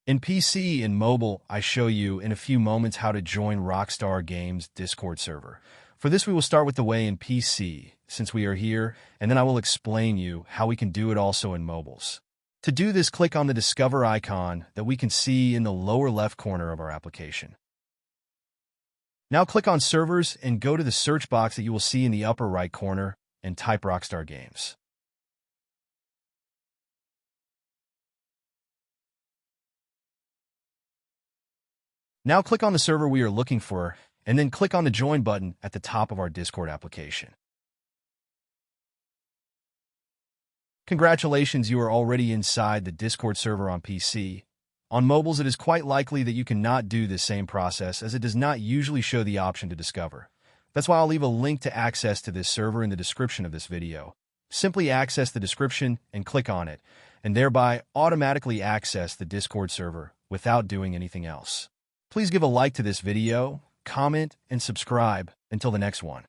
In PC and mobile, I show you in a few moments how to join Rockstar Games Discord server. For this, we will start with the way in PC, since we are here, and then I will explain you how we can do it also in mobiles. To do this, click on the Discover icon that we can see in the lower left corner of our application. Now click on Servers and go to the search box that you will see in the upper right corner and type Rockstar Games. Now click on the server we are looking for, and then click on the Join button at the top of our Discord application. Congratulations, you are already inside the Discord server on PC. On mobiles, it is quite likely that you cannot do this same process, as it does not usually show the option to discover. That's why I'll leave a link to access to this server in the description of this video. Simply access the description and click on it, and thereby automatically access the Discord server without doing anything else. Please give a like to this video, comment, and subscribe. Until the next one.